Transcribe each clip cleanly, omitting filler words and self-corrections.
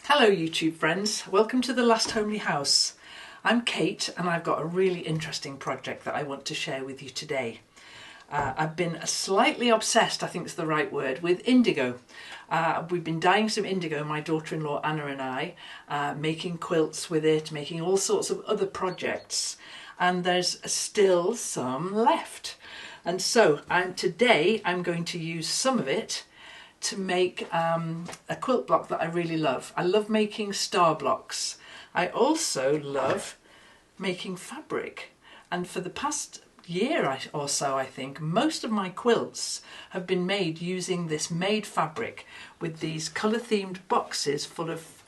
Hello YouTube friends, welcome to The Last Homely House. I'm Kate and I've got a really interesting project that I want to share with you today. I've been slightly obsessed, I think is the right word, with indigo. We've been dyeing some indigo, my daughter-in-law Anna and I, making quilts with it, making all sorts of other projects, and there's still some left. And so today I'm going to use some of it to make a quilt block that I really love. I love making star blocks. I also love making fabric, and for the past year or so I think most of my quilts have been made using this made fabric with these colour themed boxes full of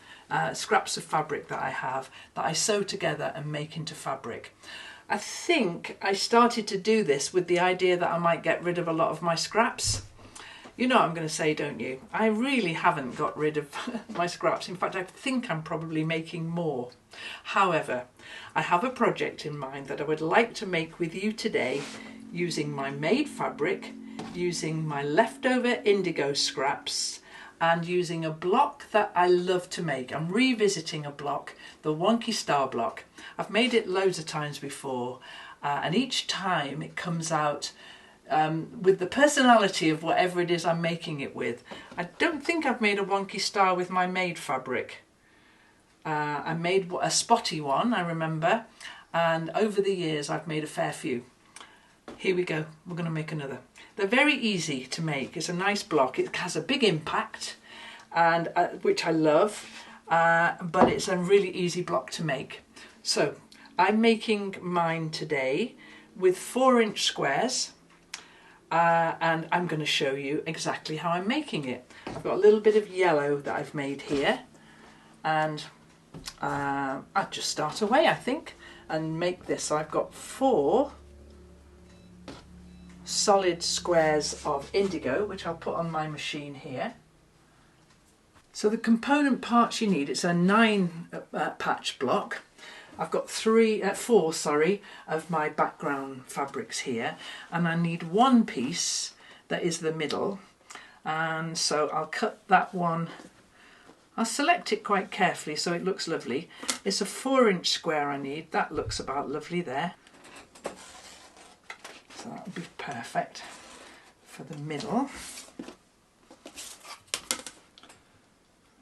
scraps of fabric that I have that I sew together and make into fabric. I think I started to do this with the idea that I might get rid of a lot of my scraps. You know what I'm going to say, don't you? I really haven't got rid of my scraps. In fact, I think I'm probably making more. However, I have a project in mind that I would like to make with you today using my made fabric, using my leftover indigo scraps, and using a block that I love to make. I'm revisiting a block, the Wonky star block. I've made it loads of times before, and each time it comes out with the personality of whatever it is I'm making it with. I don't think I've made a wonky star with my made fabric. I made a spotty one, I remember, and over the years I've made a fair few. Here we go, we're going to make another. They're very easy to make. It's a nice block. It has a big impact, and which I love, but it's a really easy block to make. So I'm making mine today with 4-inch squares. And I'm going to show you exactly how I'm making it. I've got a little bit of yellow that I've made here, and I'll just start away I think and make this. So I've got 4 solid squares of indigo which I'll put on my machine here. So the component parts you need, it's a 9 patch block. I've got 4 of my background fabrics here, and I need one piece that is the middle, and so I'll cut that one. I'll select it quite carefully so it looks lovely. It's a 4-inch square I need. That looks about lovely there, so that'll be perfect for the middle.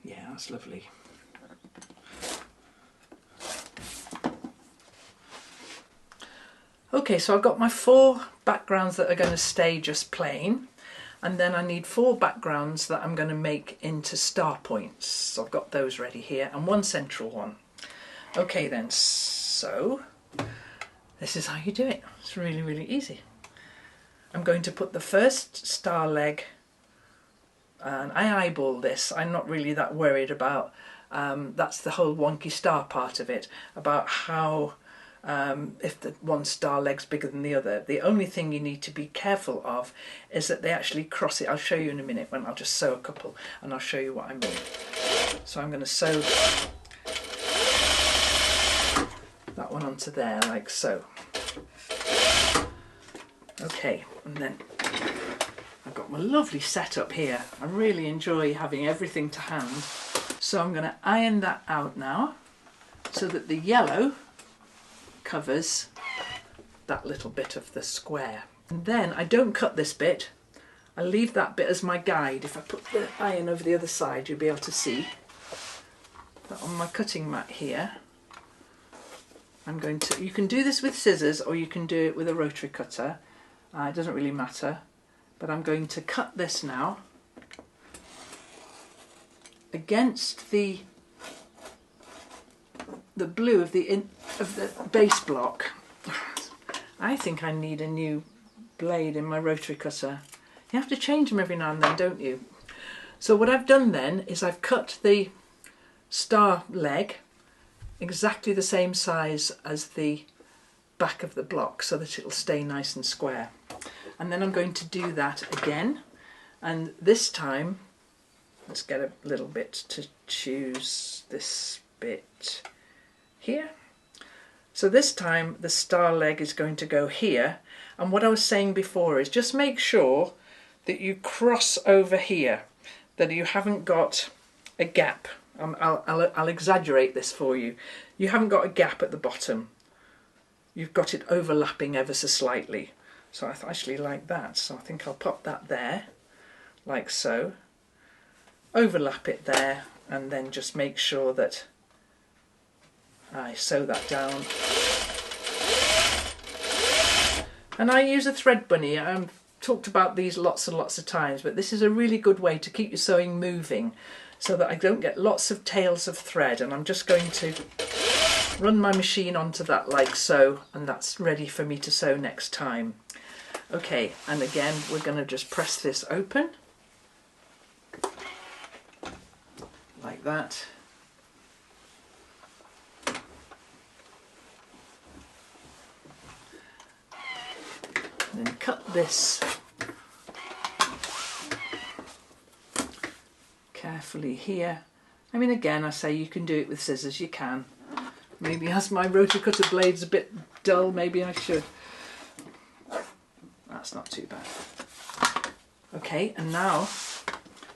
Yeah, that's lovely. Okay, so I've got my 4 backgrounds that are going to stay just plain, and then I need 4 backgrounds that I'm going to make into star points. So I've got those ready here, and 1 central one. Okay then, so this is how you do it. It's really, really easy. I'm going to put the first star leg, and I eyeball this. I'm not really that worried about, that's the whole wonky star part of it, about how if the one star leg's bigger than the other. The only thing you need to be careful of is that they actually cross it. I'll show you in a minute when I'll just sew a couple and I'll show you what I mean. So I'm going to sew that one onto there like so. Okay, and then I've got my lovely setup here. I really enjoy having everything to hand. So I'm going to iron that out now so that the yellow covers that little bit of the square. And then I don't cut this bit. I leave that bit as my guide. If I put the iron over the other side, you'll be able to see that on my cutting mat here. I'm going to, you can do this with scissors or you can do it with a rotary cutter. It doesn't really matter, but I'm going to cut this now against the blue of the base block. I think I need a new blade in my rotary cutter. You have to change them every now and then, don't you? So what I've done then is I've cut the star leg exactly the same size as the back of the block so that it'll stay nice and square. And then I'm going to do that again, and this time let's get a little bit to choose this bit here. So this time the star leg is going to go here, and what I was saying before is just make sure that you cross over here, that you haven't got a gap I'll exaggerate this for you. You haven't got a gap at the bottom. You've got it overlapping ever so slightly. So I actually like that. So I think I'll pop that there, like so. Overlap it there, and then just make sure that I sew that down. And I use a thread bunny. I've talked about these lots and lots of times, but this is a really good way to keep your sewing moving so that I don't get lots of tails of thread. And I'm just going to run my machine onto that like so, and that's ready for me to sew next time. Okay, and again we're going to just press this open like that. And then cut this carefully here. I mean, again, I say you can do it with scissors, you can. Maybe as my rotor cutter blade's a bit dull, maybe I should. That's not too bad. Okay, and now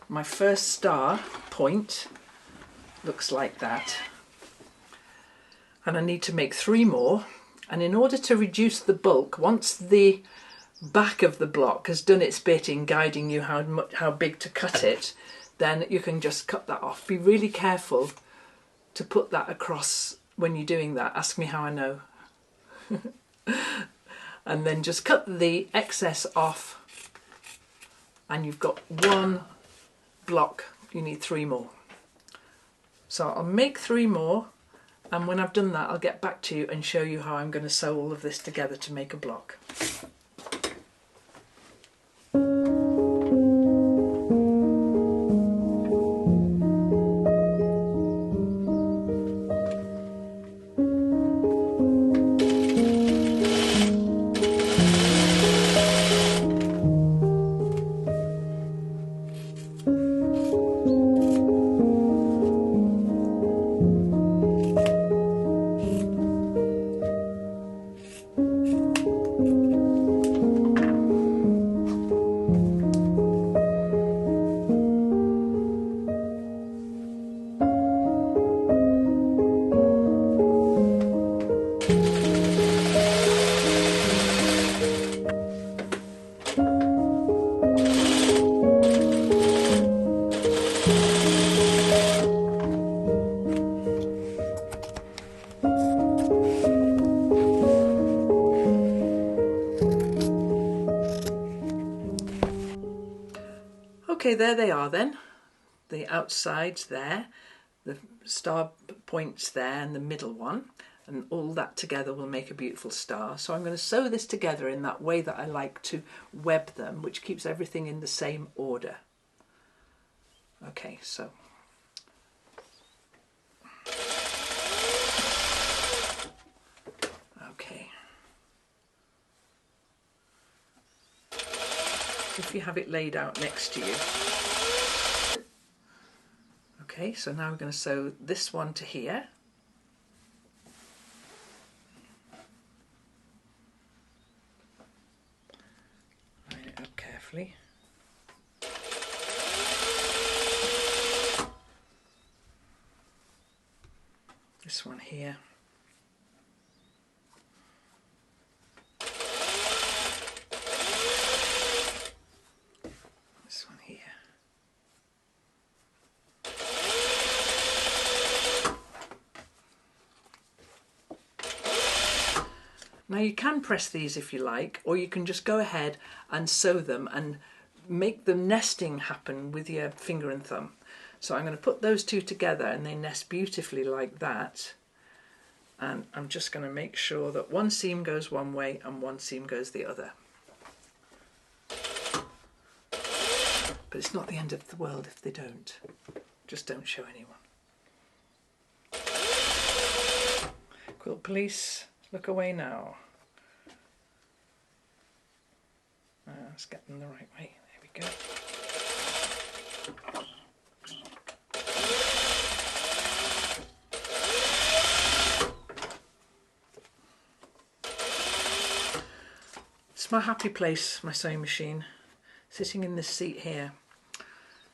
my first star point looks like that. And I need to make 3 more. And in order to reduce the bulk, once the back of the block has done its bit in guiding you how big to cut it, then you can just cut that off. Be really careful to put that across when you're doing that. Ask me how I know. And then just cut the excess off, and you've got 1 block. You need 3 more. So I'll make 3 more, and when I've done that I'll get back to you and show you how I'm going to sew all of this together to make a block. Okay, there they are then. The outsides there, the star points there, and the middle one, and all that together will make a beautiful star. So I'm going to sew this together in that way that I like to web them, which keeps everything in the same order. Okay, so okay. If you have it laid out next to you. Okay, so now we're going to sew this one to here. Line it up carefully. This one here. Now you can press these if you like, or you can just go ahead and sew them and make the nesting happen with your finger and thumb. So I'm going to put those two together and they nest beautifully like that. And I'm just going to make sure that one seam goes one way and one seam goes the other. But it's not the end of the world if they don't. Just don't show anyone. Quilt police. Look away now. Let's get them the right way. There we go. It's my happy place, my sewing machine. Sitting in this seat here.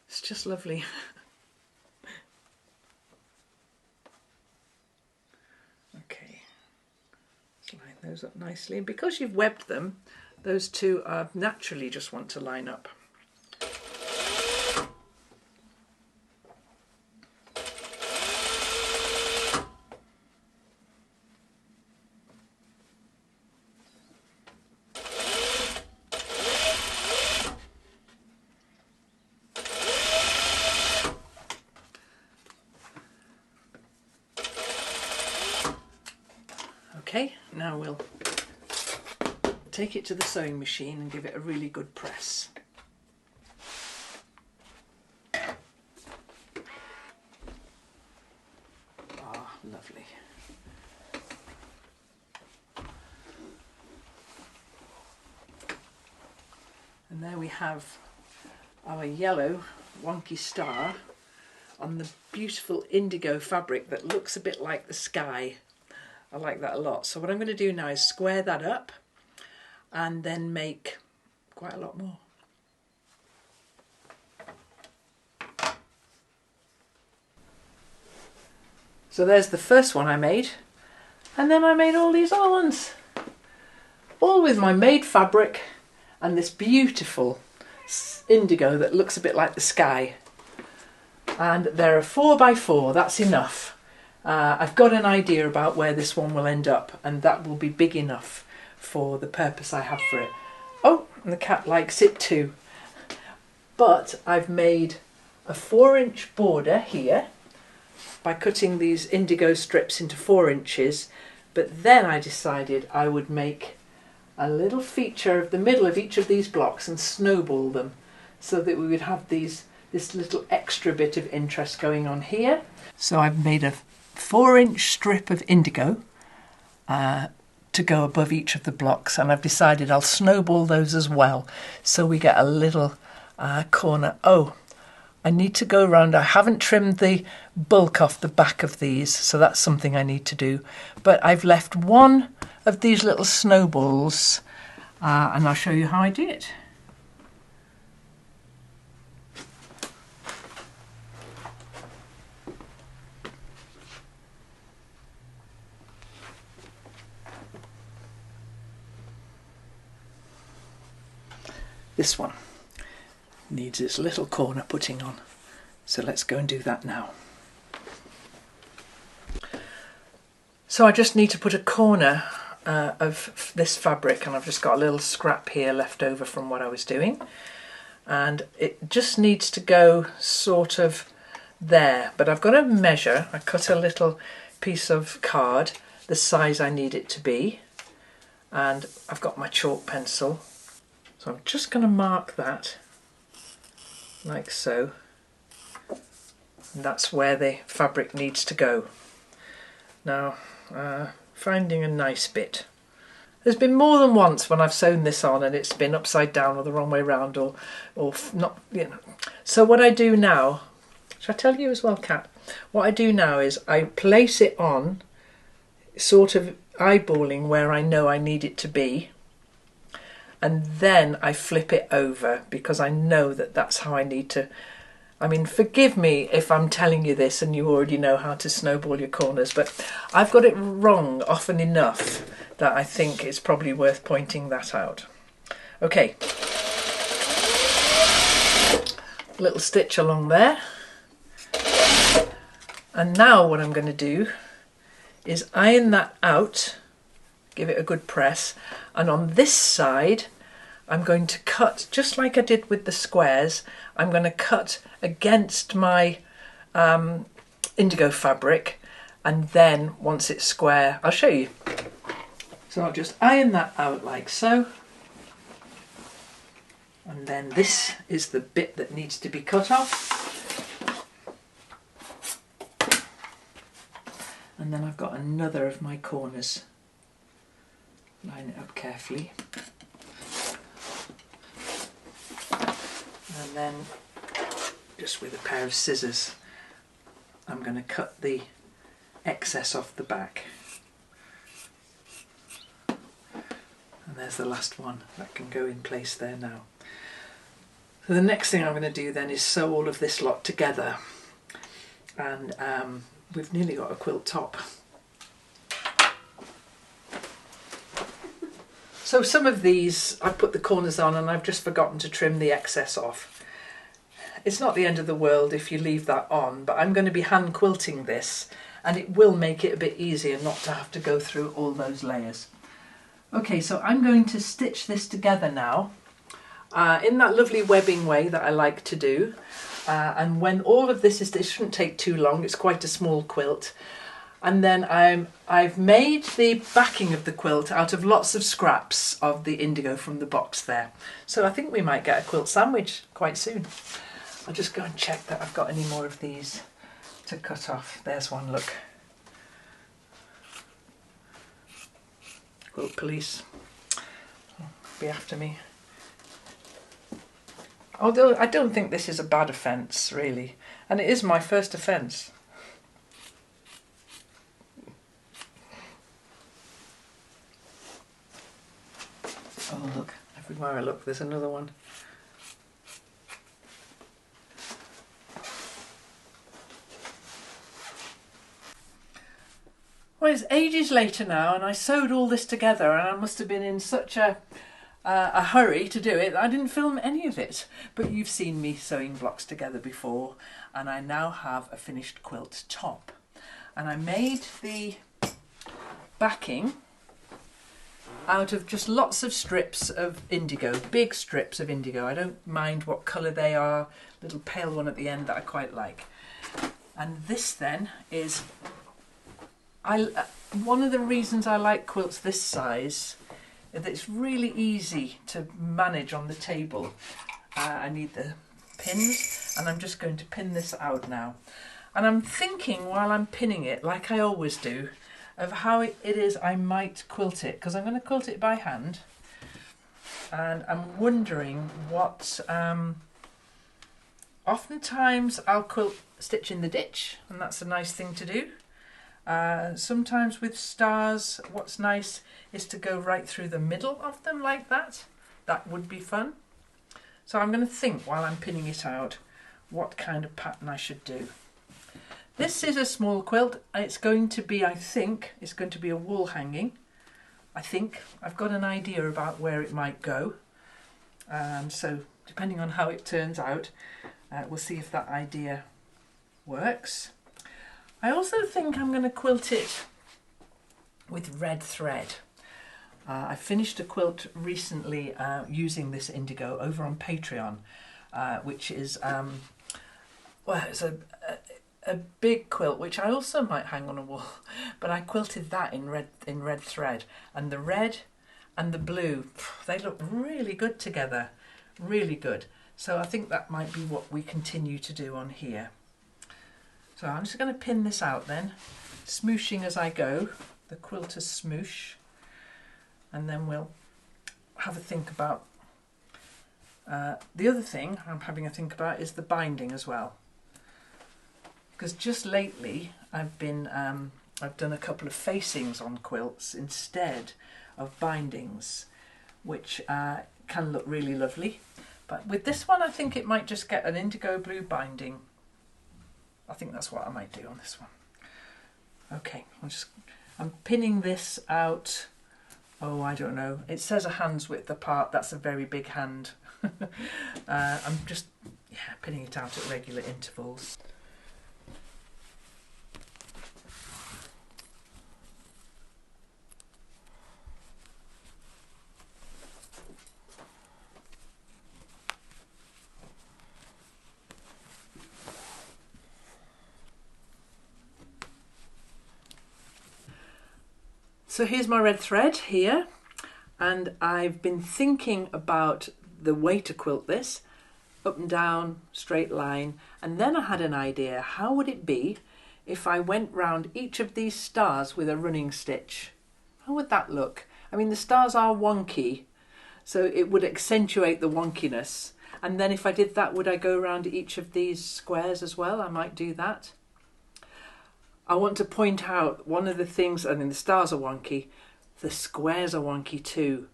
It's just lovely. those up nicely. And because you've webbed them, those two naturally just want to line up. Okay, now we'll take it to the sewing machine and give it a really good press. Ah, lovely. And there we have our yellow Wonky star on the beautiful indigo fabric that looks a bit like the sky. I like that a lot. So what I'm going to do now is square that up and then make quite a lot more. So there's the first one I made, and then I made all these other ones, all with my made fabric and this beautiful indigo that looks a bit like the sky. And they're a 4x4, that's enough. I've got an idea about where this one will end up, and that will be big enough for the purpose I have for it. Oh, and the cat likes it too. But I've made a 4-inch border here by cutting these indigo strips into 4 inches, but then I decided I would make a little feature of the middle of each of these blocks and snowball them so that we would have this little extra bit of interest going on here. So I've made a 4-inch strip of indigo to go above each of the blocks, and I've decided I'll snowball those as well so we get a little corner. Oh, I need to go around. I haven't trimmed the bulk off the back of these, so that's something I need to do. But I've left one of these little snowballs and I'll show you how I do it. This one needs its little corner putting on, so let's go and do that now. So I just need to put a corner of this fabric, and I've just got a little scrap here left over from what I was doing, and it just needs to go sort of there, but I've got to measure. I cut a little piece of card the size I need it to be, and I've got my chalk pencil. So I'm just going to mark that, like so, and that's where the fabric needs to go. Now, finding a nice bit. There's been more than once when I've sewn this on and it's been upside down or the wrong way round or not, you know. So what I do now, should I tell you as well, Kat? What I do now is I place it on, sort of eyeballing where I know I need it to be, and then I flip it over because I know that that's how I need to. I mean, forgive me if I'm telling you this and you already know how to snowball your corners, but I've got it wrong often enough that I think it's probably worth pointing that out. Okay, little stitch along there. And now what I'm going to do is iron that out, give it a good press, and on this side I'm going to cut, just like I did with the squares, I'm going to cut against my indigo fabric, and then once it's square, I'll show you. So I'll just iron that out like so, and then this is the bit that needs to be cut off. And then I've got another of my corners. Line it up carefully. And then, just with a pair of scissors, I'm going to cut the excess off the back. And there's the last one that can go in place there now. So the next thing I'm going to do then is sew all of this lot together, and we've nearly got a quilt top. So some of these I've put the corners on and I've just forgotten to trim the excess off. It's not the end of the world if you leave that on, but I'm going to be hand quilting this and it will make it a bit easier not to have to go through all those layers. Okay, so I'm going to stitch this together now in that lovely webbing way that I like to do. And when all of this is, it shouldn't take too long, it's quite a small quilt. And then I've made the backing of the quilt out of lots of scraps of the indigo from the box there. So I think we might get a quilt sandwich quite soon. I'll just go and check that I've got any more of these to cut off. There's one, look. Quilt police. Be after me. Although I don't think this is a bad offence, really. And it is my first offence. Oh look, everywhere I look there's another one. Well, it's ages later now and I sewed all this together and I must have been in such a hurry to do it. I didn't film any of it, but you've seen me sewing blocks together before and I now have a finished quilt top. And I made the backing out of just lots of strips of indigo, big strips of indigo. I don't mind what colour they are, little pale one at the end that I quite like. And this then is, one of the reasons I like quilts this size is that it's really easy to manage on the table. I need the pins and I'm just going to pin this out now. And I'm thinking while I'm pinning it, like I always do, of how it is I might quilt it, because I'm going to quilt it by hand and I'm wondering what oftentimes I'll quilt stitch in the ditch and that's a nice thing to do. Sometimes with stars what's nice is to go right through the middle of them like that. That would be fun. So I'm going to think while I'm pinning it out what kind of pattern I should do. This is a small quilt. It's going to be, I think, it's going to be a wall hanging. I think. I've got an idea about where it might go. So depending on how it turns out, we'll see if that idea works. I also think I'm going to quilt it with red thread. I finished a quilt recently using this indigo over on Patreon, which is, well, it's a big quilt which I also might hang on a wall, but I quilted that in red thread, and the red and the blue, they look really good together, really good. So I think that might be what we continue to do on here. So I'm just going to pin this out then, smooshing as I go, the quilter's smoosh, and then we'll have a think about the other thing I'm having a think about is the binding as well. Because just lately I've done a couple of facings on quilts instead of bindings, which can look really lovely. But with this one I think it might just get an indigo blue binding. I think that's what I might do on this one. Okay, I'm pinning this out, oh I don't know, it says a hand's width apart, that's a very big hand. I'm just pinning it out at regular intervals. So here's my red thread here, and I've been thinking about the way to quilt this, up and down, straight line, and then I had an idea, how would it be if I went round each of these stars with a running stitch? How would that look? I mean, the stars are wonky, so it would accentuate the wonkiness, and then if I did that, would I go around each of these squares as well? I might do that. I want to point out one of the things, I mean the stars are wonky, the squares are wonky too,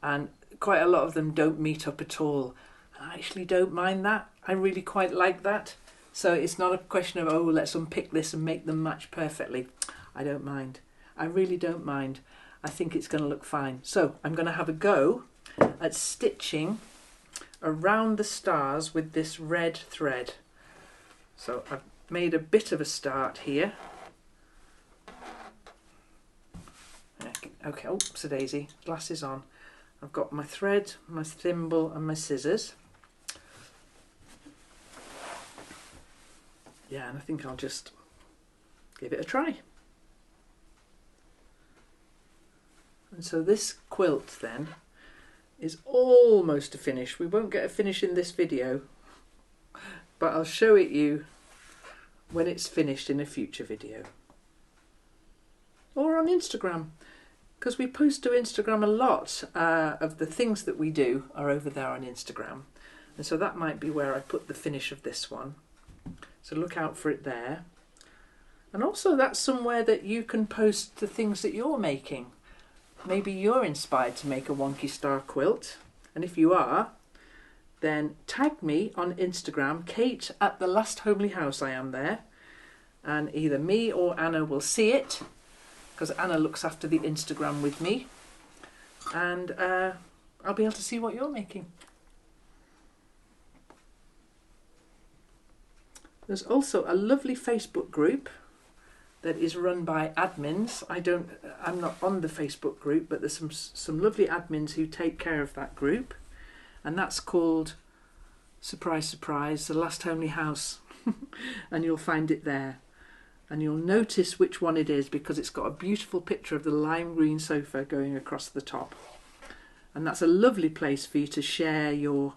and quite a lot of them don't meet up at all. I actually don't mind that, I really quite like that. So it's not a question of, oh let's unpick this and make them match perfectly. I don't mind, I really don't mind. I think it's going to look fine. So I'm going to have a go at stitching around the stars with this red thread. So I've made a bit of a start here. Okay, oops a daisy, glasses on. I've got my thread, my thimble and my scissors. Yeah, and I think I'll just give it a try. And so this quilt then is almost a finish. We won't get a finish in this video, but I'll show it you when it's finished in a future video. Or on Instagram, because we post to Instagram a lot of the things that we do are over there on Instagram. And so that might be where I put the finish of this one. So look out for it there. And also that's somewhere that you can post the things that you're making. Maybe you're inspired to make a wonky star quilt, and if you are, then tag me on Instagram, Kate at the Last Homely House. I am there, and either me or Anna will see it, because Anna looks after the Instagram with me, and I'll be able to see what you're making. There's also a lovely Facebook group that is run by admins. I'm not on the Facebook group, but there's some lovely admins who take care of that group, and that's called, surprise surprise, the Last Homely House. And you'll find it there, and you'll notice which one it is because it's got a beautiful picture of the lime green sofa going across the top, and that's a lovely place for you to share your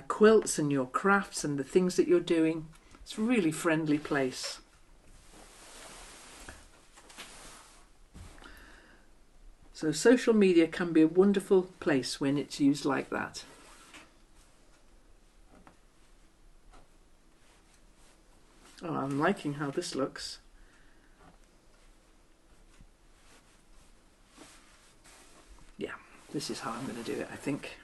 quilts and your crafts and the things that you're doing. It's a really friendly place. So social media can be a wonderful place when it's used like that. Oh, I'm liking how this looks. Yeah, this is how I'm going to do it, I think.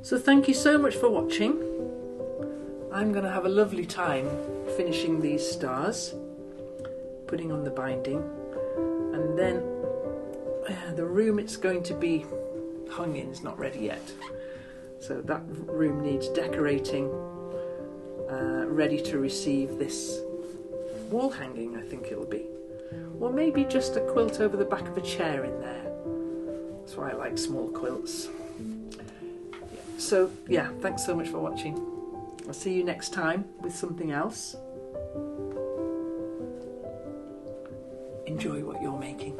So thank you so much for watching. I'm going to have a lovely time finishing these stars, putting on the binding, and then the room it's going to be hung in is not ready yet. So that room needs decorating, ready to receive this wall hanging, I think it'll be. Or maybe just a quilt over the back of a chair in there. That's why I like small quilts. So yeah, thanks so much for watching. I'll see you next time with something else. Enjoy what you're making.